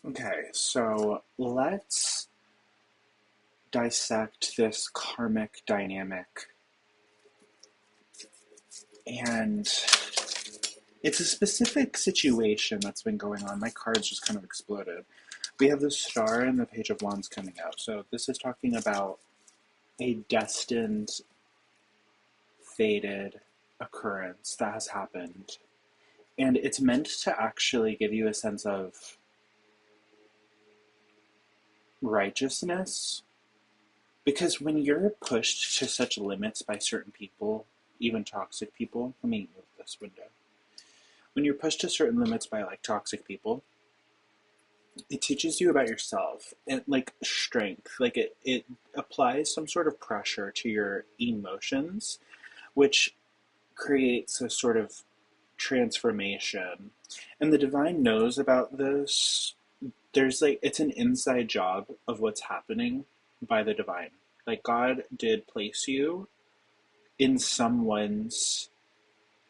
Okay, so let's dissect this karmic dynamic. And it's a specific situation that's been going on. My cards just kind of exploded. We have the star and the page of wands coming out. So this is talking about a destined, fated occurrence that has happened. And it's meant to actually give you a sense of righteousness. Because when you're pushed to such limits by certain people, even toxic people, let me move this window. When you're pushed to certain limits by like toxic people, it teaches you about yourself and like strength. Like it applies some sort of pressure to your emotions, which creates a sort of transformation. And the divine knows about this. There's like, it's an inside job of what's happening by the divine. Like, God did place you in someone's,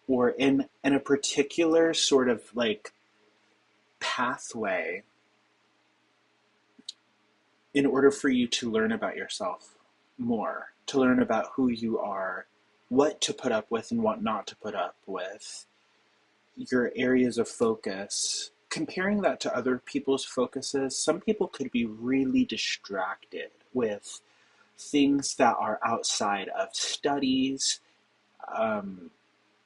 or in a particular sort of like pathway in order for you to learn about yourself more, to learn about who you are, what to put up with and what not to put up with, your areas of focus. Comparing that to other people's focuses, some people could be really distracted with things that are outside of studies, um,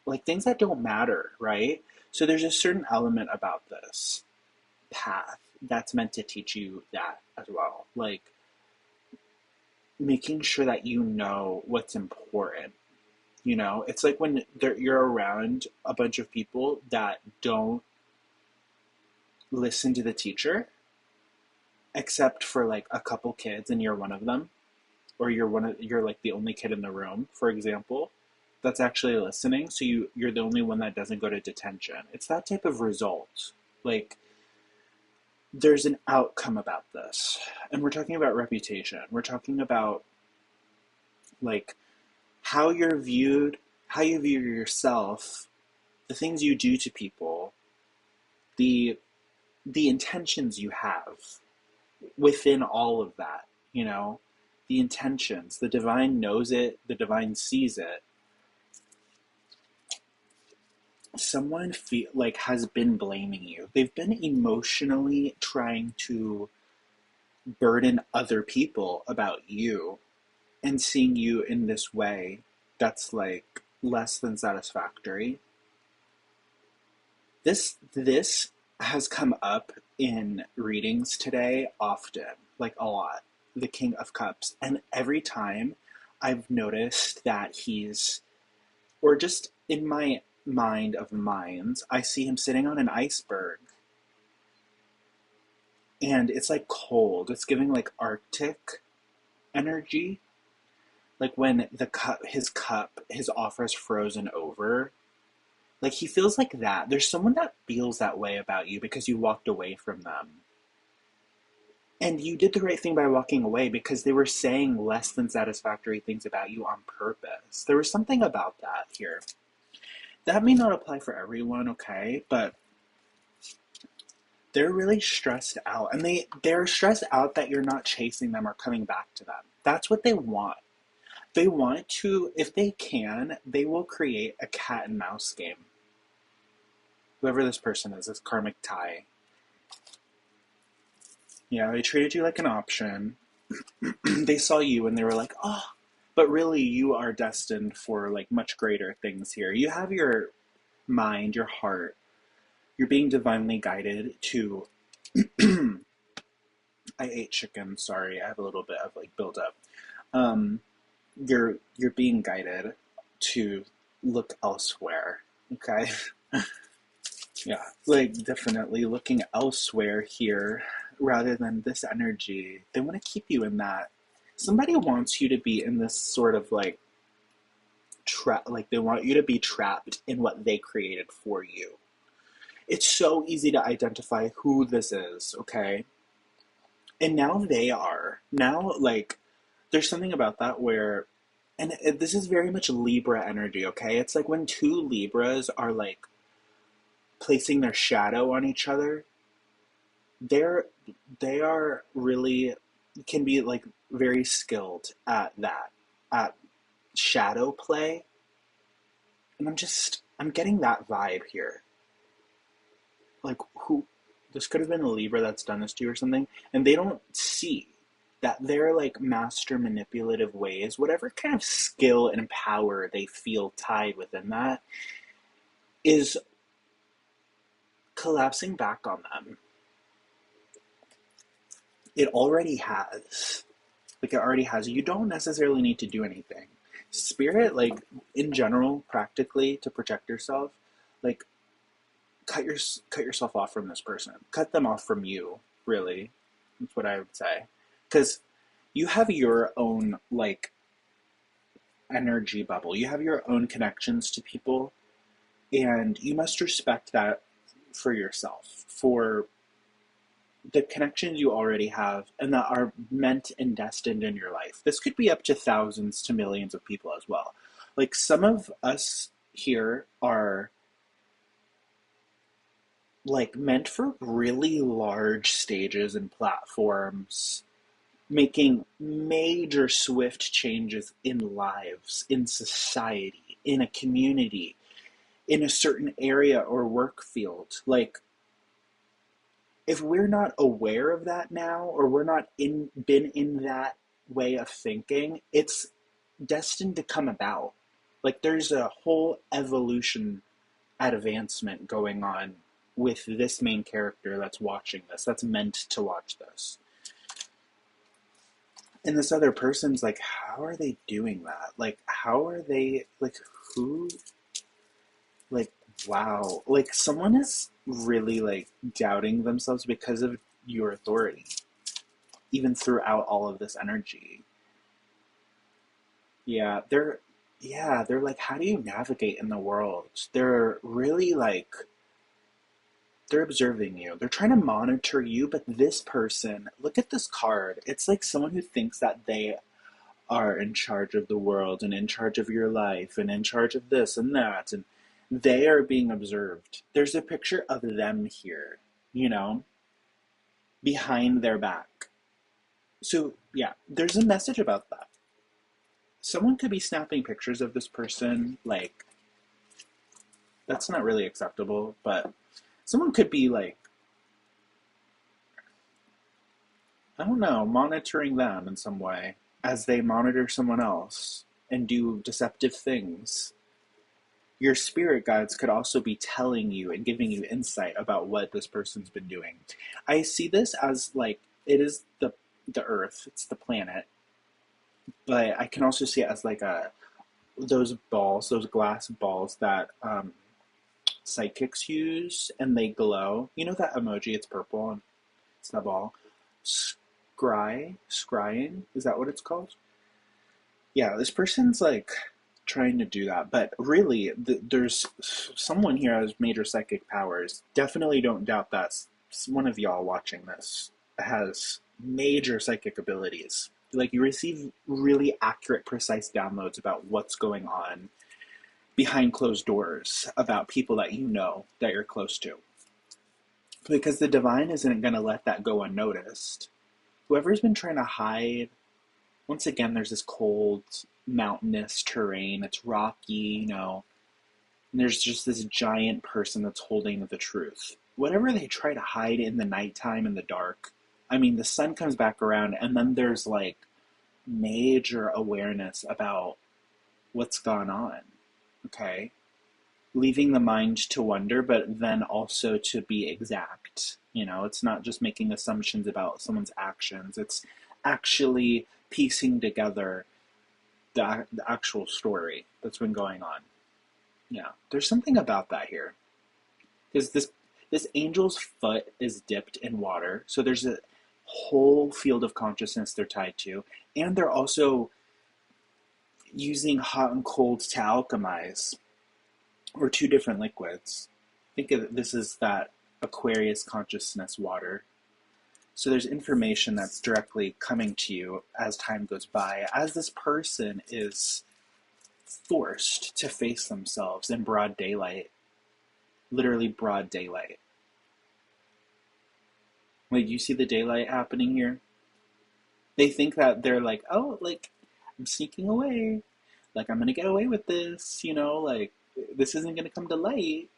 like things that don't matter, right? So there's a certain element about this path that's meant to teach you that as well. Like making sure that you know what's important. You know, it's like when you're around a bunch of people that don't listen to the teacher, except for like a couple kids, and you're one of them, or you're like the only kid in the room, for example, that's actually listening. So you're the only one that doesn't go to detention. It's that type of result. Like there's an outcome about this, and we're talking about reputation. We're talking about like how you're viewed, how you view yourself, the things you do to people, the the intentions you have within all of that, you know, the intentions. The divine knows it, the divine sees it. Someone like has been blaming you. They've been emotionally trying to burden other people about you and seeing you in this way that's like less than satisfactory. This has come up in readings today often, like a lot. The King of Cups, and every time I've noticed that he's, or just in my mind of minds, I see him sitting on an iceberg, and it's like cold. It's giving like Arctic energy, like when his offer is frozen over. Like he feels like that. There's someone that feels that way about you because you walked away from them. And you did the right thing by walking away because they were saying less than satisfactory things about you on purpose. There was something about that here. That may not apply for everyone, okay? But they're really stressed out. And they're stressed out that you're not chasing them or coming back to them. That's what they want. They want to, if they can, they will create a cat and mouse game. Whoever this person is, this karmic tie. Yeah, they treated you like an option. They saw you and they were like, oh, but really you are destined for like much greater things here. You have your mind, your heart. You're being divinely guided to I ate chicken, sorry. I have a little bit of like build up. Um you're being guided to look elsewhere, okay? Yeah, like definitely looking elsewhere here rather than this energy. They want to keep you in that. Somebody wants you to be in this sort of like like they want you to be trapped in what they created for you. It's so easy to identify who this is, okay? And now they are. Now like there's something about that where and this is very much Libra energy, okay? It's like when two Libras are like placing their shadow on each other, they're they are really can be like very skilled at that, at shadow play. And I'm getting that vibe here. Like, who, this could have been a Libra that's done this to you or something, and they don't see that their like master manipulative ways, whatever kind of skill and power they feel tied within that, is collapsing back on them. It already has. Like, it already has. You don't necessarily need to do anything. Spirit, like, in general, practically, to protect yourself, like, cut yourself off from this person. Cut them off from you, really. That's what I would say. Because you have your own, like, energy bubble. You have your own connections to people, and you must respect that for yourself, for the connections you already have and that are meant and destined in your life. This could be up to thousands to millions of people as well. Like, some of us here are like meant for really large stages and platforms, making major swift changes in lives, in society, in a community, in a certain area or work field. Like, if we're not aware of that now, or we're not been in that way of thinking, it's destined to come about. Like, there's a whole evolution, advancement going on with this main character that's watching this, that's meant to watch this. And this other person's like, how are they doing that? Like, how are they, like, who, like, wow. Like, someone is really, like, doubting themselves because of your authority, even throughout all of this energy. Yeah, they're like, how do you navigate in the world? They're really, like, they're observing you. They're trying to monitor you, but this person, look at this card. It's like someone who thinks that they are in charge of the world and in charge of your life and in charge of this and that, and they are being observed. There's a picture of them here, you know, behind their back. So, yeah, there's a message about that. Someone could be snapping pictures of this person, like, that's not really acceptable, but someone could be, like, I don't know, monitoring them in some way as they monitor someone else and do deceptive things. Your spirit guides could also be telling you and giving you insight about what this person's been doing. I see this as, like, it is the earth, it's the planet, but I can also see it as like those balls, those glass balls that psychics use, and they glow. You know that emoji? It's purple and it's that ball. Scrying, is that what it's called? Yeah, this person's like trying to do that, but really, there's someone here has major psychic powers. Definitely don't doubt that one of y'all watching this has major psychic abilities. Like, you receive really accurate, precise downloads about what's going on behind closed doors, about people that you know, that you're close to. Because the divine isn't going to let that go unnoticed. Whoever's been trying to hide, once again, there's this cold, mountainous terrain. It's rocky, you know, and there's just this giant person that's holding the truth. Whatever they try to hide in the nighttime, in the dark, I mean, the sun comes back around, and then there's, like, major awareness about what's gone on, okay? Leaving the mind to wonder, but then also to be exact. You know, it's not just making assumptions about someone's actions. It's actually piecing together the actual story that's been going on. Yeah, there's something about that here. Because this angel's foot is dipped in water, so there's a whole field of consciousness they're tied to, and they're also using hot and cold to alchemize, or two different liquids. Think of this as that Aquarius consciousness water. So there's information that's directly coming to you as time goes by, as this person is forced to face themselves in broad daylight, literally broad daylight. Like, you see the daylight happening here? They think that they're like, oh, like, I'm sneaking away. Like, I'm gonna get away with this, like, this isn't gonna come to light.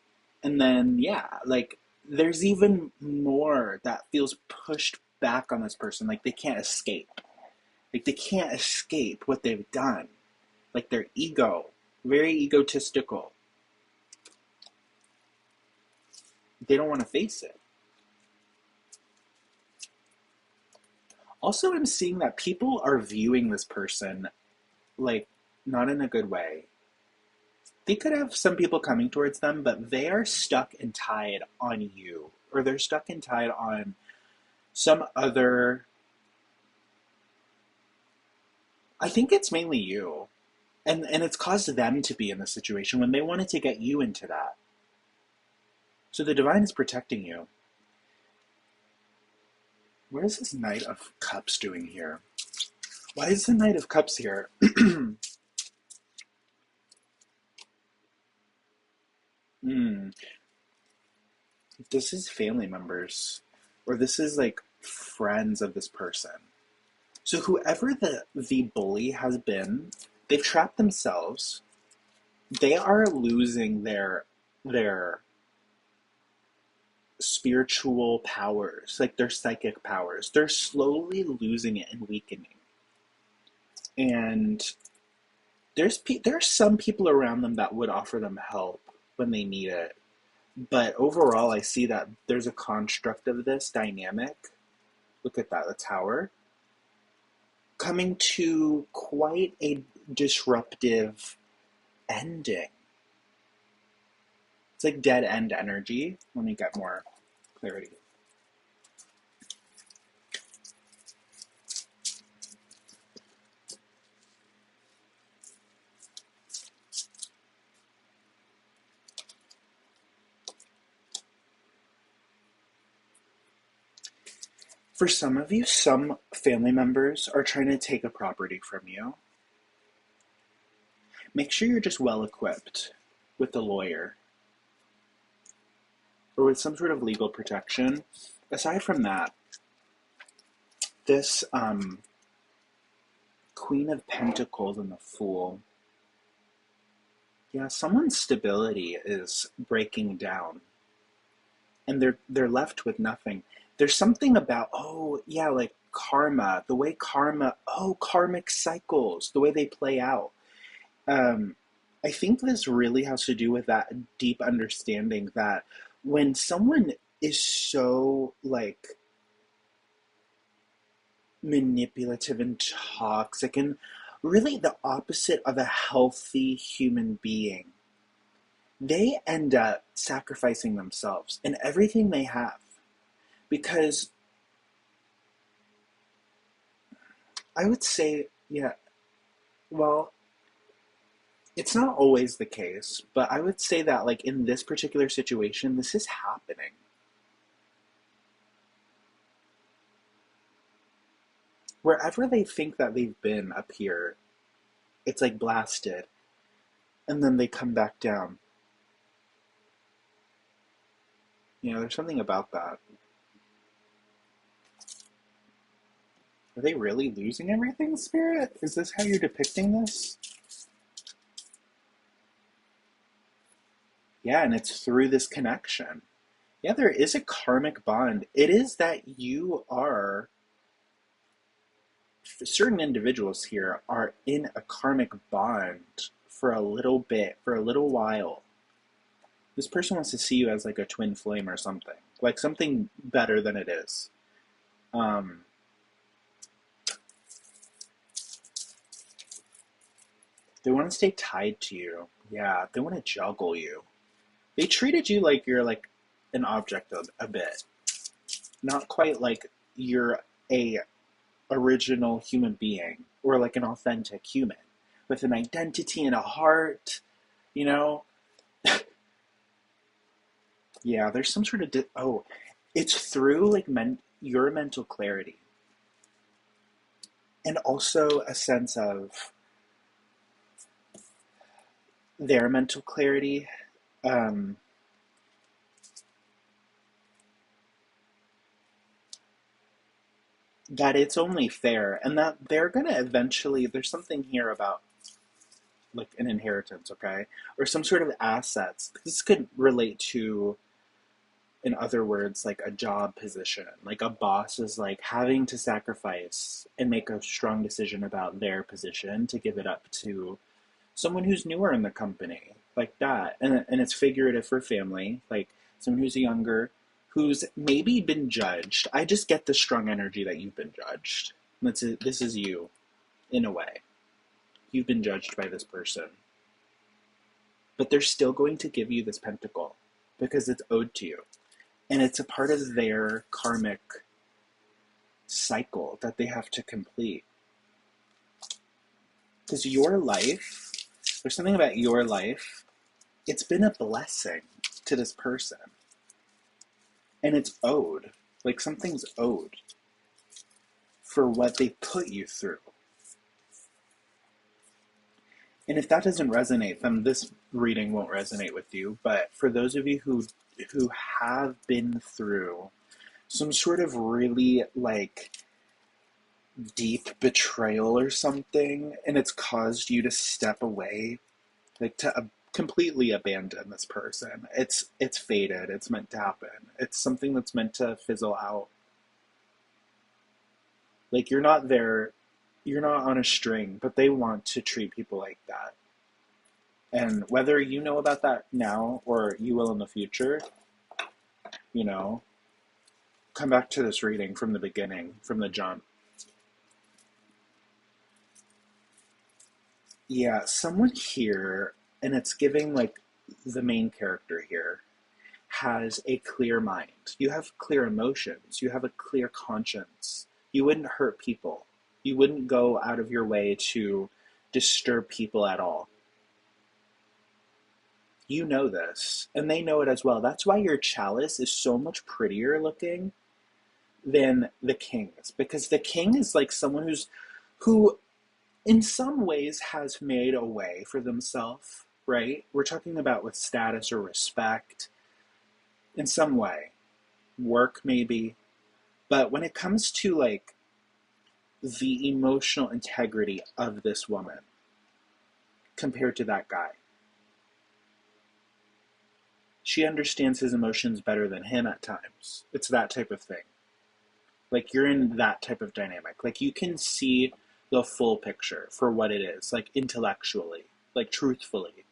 And then, yeah, like, there's even more that feels pushed back on this person. Like, they can't escape. Like, they can't escape what they've done. Like, their ego, very egotistical. They don't want to face it. Also, I'm seeing that people are viewing this person, like, not in a good way. They could have some people coming towards them, but they are stuck and tied on you, or they're stuck and tied on some other. I think it's mainly you, and it's caused them to be in this situation when they wanted to get you into that. So the divine is protecting you. What is this Knight of Cups doing here? Why is the Knight of Cups here? Hmm. This is family members, or this is like friends of this person. So whoever the bully has been, they've trapped themselves. They are losing their spiritual powers, like their psychic powers. They're slowly losing it and weakening. And there's some people around them that would offer them help when they need it. But overall, I see that there's a construct of this dynamic. Look at that, the tower coming to quite a disruptive ending. It's like dead end energy. Let me get more clarity. For some of you, some family members are trying to take a property from you. Make sure you're just well equipped with a lawyer or with some sort of legal protection. Aside from that, this Queen of Pentacles and the Fool, yeah, someone's stability is breaking down, and they're left with nothing. There's something about, oh yeah, like karma, the way karmic cycles, the way they play out. Um, I think this really has to do with that deep understanding that when someone is so like manipulative and toxic and really the opposite of a healthy human being, they end up sacrificing themselves and everything they have. Because I would say, yeah, well, it's not always the case, but I would say that, like, in this particular situation, this is happening. Wherever they think that they've been up here, it's like blasted, and then they come back down. There's something about that. Are they really losing everything, Spirit? Is this how you're depicting this? Yeah, and it's through this connection. Yeah, there is a karmic bond. It is that you are, certain individuals here are in a karmic bond for a little bit, for a little while. This person wants to see you as like a twin flame or something, like something better than it is. Um, they want to stay tied to you. Yeah, they want to juggle you. They treated you like you're like an object a bit, not quite like you're a original human being or like an authentic human with an identity and a heart, you know? Yeah, there's some sort of it's through like your mental clarity and also a sense of their mental clarity. Um, that it's only fair and that they're going to eventually, there's something here about like an inheritance, okay? Or some sort of assets. This could relate to, in other words, like a job position. Like a boss is like having to sacrifice and make a strong decision about their position to give it up to someone who's newer in the company, like that. And it's figurative for family, like someone who's younger, who's maybe been judged. I just get the strong energy that you've been judged. This is you, in a way. You've been judged by this person. But they're still going to give you this pentacle because it's owed to you. And it's a part of their karmic cycle that they have to complete. Because your life, there's something about your life, it's been a blessing to this person. And it's owed. Like something's owed for what they put you through. And if that doesn't resonate, then this reading won't resonate with you. But for those of you who have been through some sort of really like deep betrayal or something, and it's caused you to step away, like to completely abandon this person. It's fated. It's meant to happen. It's something that's meant to fizzle out. Like you're not there, you're not on a string, but they want to treat people like that. And whether you know about that now or you will in the future, you know, come back to this reading from the beginning, from the jump. Yeah, someone here, and it's giving like the main character here, has a clear mind. You have clear emotions. You have a clear conscience. You wouldn't hurt people. You wouldn't go out of your way to disturb people at all. You know this, and they know it as well. That's why your chalice is so much prettier looking than the king's, because the king is like someone who in some ways has made a way for themselves, right? We're talking about with status or respect in some way, work maybe. But when it comes to like the emotional integrity of this woman compared to that guy, she understands his emotions better than him at times. It's that type of thing. Like you're in that type of dynamic. Like you can see the full picture for what it is, like intellectually, like truthfully.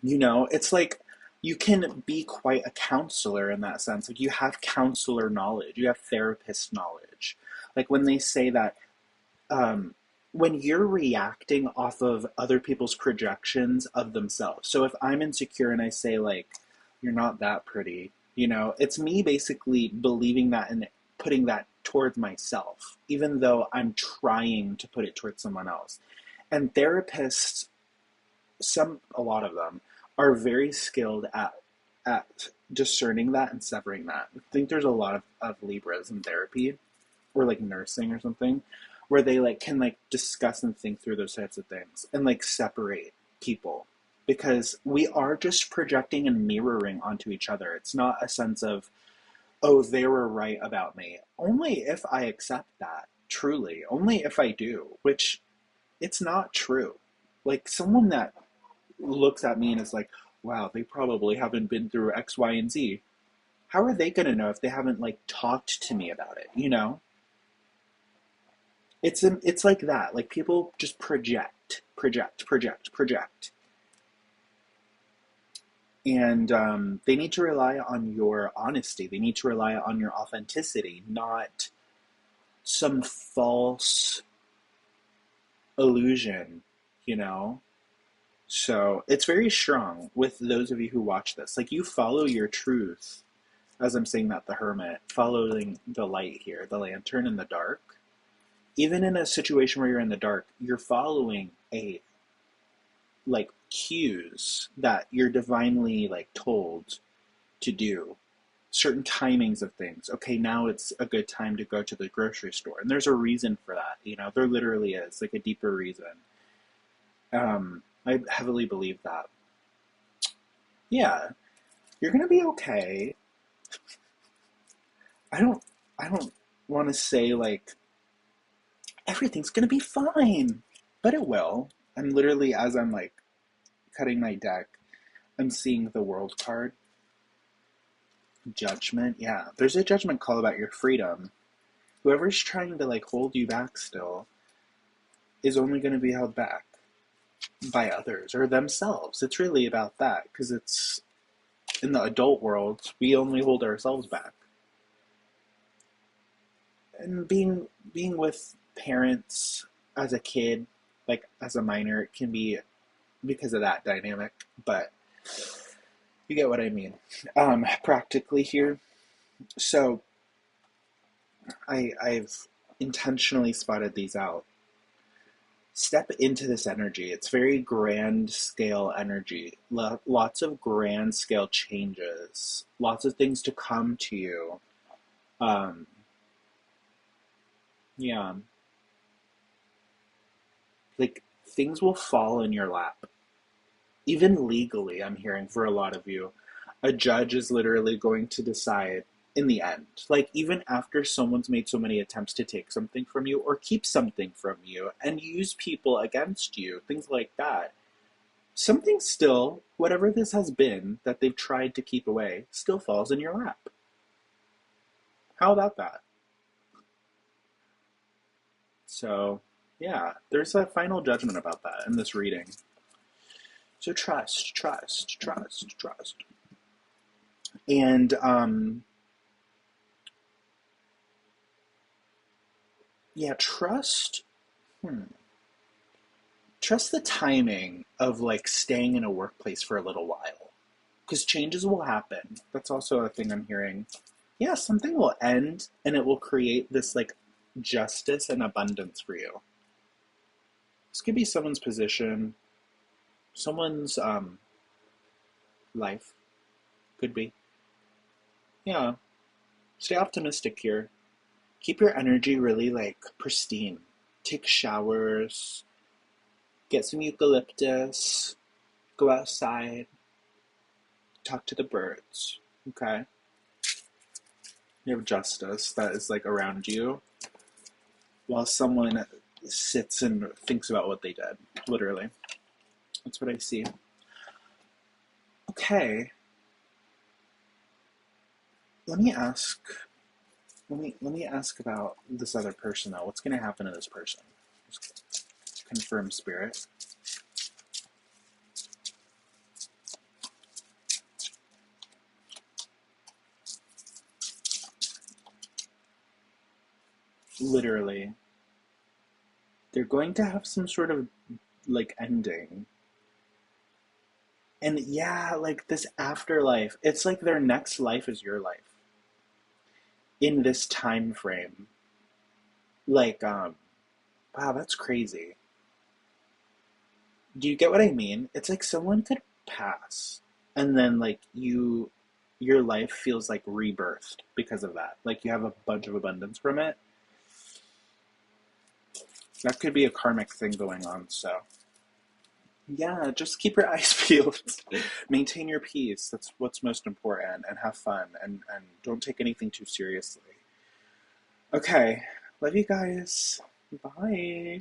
You know, it's like you can be quite a counselor in that sense. Like you have counselor knowledge, you have therapist knowledge. Like when they say that when you're reacting off of other people's projections of themselves. So if I'm insecure and I say like, you're not that pretty, you know, it's me basically believing that and putting that towards myself, even though I'm trying to put it towards someone else. And therapists, a lot of them, are very skilled at discerning that and severing that. I think there's a lot of Libras in therapy or like nursing or something where they like can like discuss and think through those types of things and like separate people, because we are just projecting and mirroring onto each other. It's not a sense of, oh, they were right about me. Only if I accept that, truly. Only if I do, which it's not true. Like someone that looks at me and is like, wow, they probably haven't been through X, Y, and Z. How are they going to know if they haven't like talked to me about it, you know? It's like that. Like people just project, project, project, project. And they need to rely on your honesty. They need to rely on your authenticity, not some false illusion, you know? So it's very strong with those of you who watch this. Like you follow your truth, as I'm saying that, the hermit, following the light here, the lantern in the dark. Even in a situation where you're in the dark, you're following a like cues that you're divinely like told to do, certain timings of things. Okay, now it's a good time to go to the grocery store, and there's a reason for that. You know, there literally is like a deeper reason. I heavily believe that. Yeah, you're gonna be okay. I don't. want to say like everything's gonna be fine, but it will. I'm literally, as I'm like cutting my deck, I'm seeing the world card. Judgment. Yeah, there's a judgment call about your freedom. Whoever's trying to like hold you back still is only going to be held back by others or themselves. It's really about that, because it's in the adult world, we only hold ourselves back. And being with parents as a kid, like as a minor, it can be because of that dynamic, but you get what I mean. Practically here. So I've intentionally spotted these out. Step into this energy. It's very grand scale energy. Lots of grand scale changes. Lots of things to come to you. Um, yeah. Like things will fall in your lap. Even legally, I'm hearing for a lot of you, a judge is literally going to decide in the end. Like, even after someone's made so many attempts to take something from you or keep something from you and use people against you, things like that, something still, whatever this has been that they've tried to keep away, still falls in your lap. How about that? So, yeah, there's a final judgment about that in this reading. So trust, trust, trust, trust. And yeah, trust. Trust the timing of like staying in a workplace for a little while, because changes will happen. That's also a thing I'm hearing. Yeah, something will end and it will create this like justice and abundance for you. This could be someone's position, someone's life. Could be. Yeah. Stay optimistic here. Keep your energy really like pristine. Take showers, get some eucalyptus, go outside, talk to the birds. Okay? You have justice that is like around you while someone sits and thinks about what they did. Literally. That's what I see. Okay. Let me ask let me ask about this other person though. What's gonna happen to this person? Just confirm spirit. Literally. They're going to have some sort of like ending. And yeah, like this afterlife, it's like their next life is your life in this time frame. Like, wow, that's crazy. Do you get what I mean? It's like someone could pass, and then like your life feels like rebirthed because of that. Like you have a bunch of abundance from it. That could be a karmic thing going on. So yeah, just keep your eyes peeled. Maintain your peace. That's what's most important. And have fun. And don't take anything too seriously. Okay. Love you guys. Bye.